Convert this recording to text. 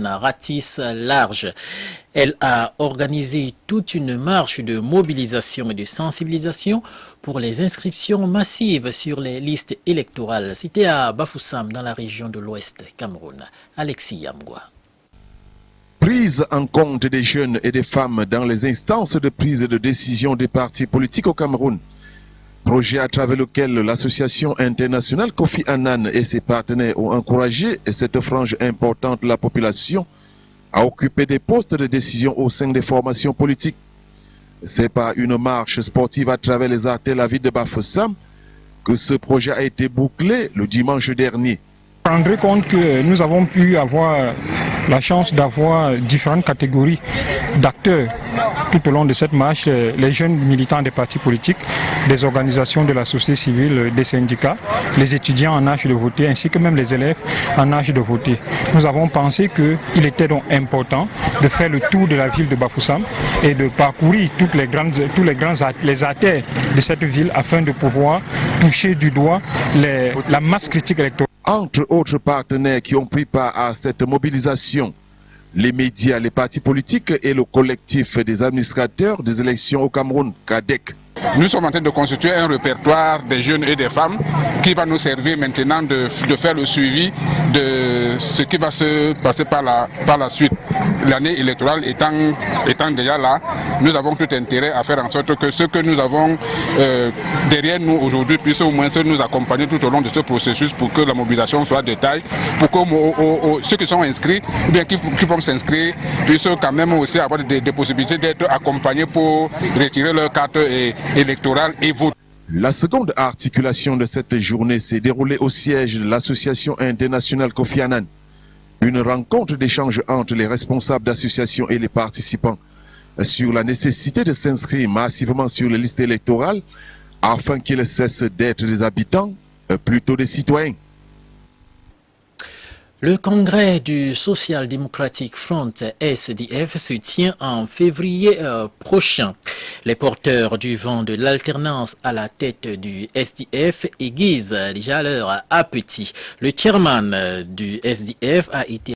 ratisse large. Elle a organisé toute une marche de mobilisation et de sensibilisation pour les inscriptions massives sur les listes électorales. C'était à Bafoussam, dans la région de l'Ouest Cameroun. Alexis Yamgwa. Prise en compte des jeunes et des femmes dans les instances de prise de décision des partis politiques au Cameroun. Projet à travers lequel l'association internationale Kofi Annan et ses partenaires ont encouragé cette frange importante de la population à occuper des postes de décision au sein des formations politiques. C'est par une marche sportive à travers les artères de la ville de Bafoussam que ce projet a été bouclé le dimanche dernier. Vous vous rendrez compte que nous avons pu avoir la chance d'avoir différentes catégories d'acteurs tout au long de cette marche, les jeunes militants des partis politiques, des organisations de la société civile, des syndicats, les étudiants en âge de voter ainsi que même les élèves en âge de voter. Nous avons pensé qu'il était donc important de faire le tour de la ville de Bafoussam et de parcourir les artères de cette ville afin de pouvoir toucher du doigt la masse critique électorale. Entre autres partenaires qui ont pris part à cette mobilisation, les médias, les partis politiques et le collectif des administrateurs des élections au Cameroun, CADEC. Nous sommes en train de constituer un répertoire des jeunes et des femmes qui va nous servir maintenant de faire le suivi de ce qui va se passer par la suite. L'année électorale étant déjà là, nous avons tout intérêt à faire en sorte que ce que nous avons derrière nous aujourd'hui puisse au moins nous accompagner tout au long de ce processus pour que la mobilisation soit de taille, pour que ceux qui sont inscrits ou bien qui vont s'inscrire puissent quand même aussi avoir des possibilités d'être accompagnés pour retirer leur carte électorale et voter. La seconde articulation de cette journée s'est déroulée au siège de l'association internationale Kofi Annan. Une rencontre d'échange entre les responsables d'associations et les participants sur la nécessité de s'inscrire massivement sur les listes électorales afin qu'ils cessent d'être des habitants, plutôt des citoyens. Le congrès du Social Democratic Front SDF se tient en février prochain. Les porteurs du vent de l'alternance à la tête du SDF aiguisent déjà leur appétit. Le chairman du SDF a été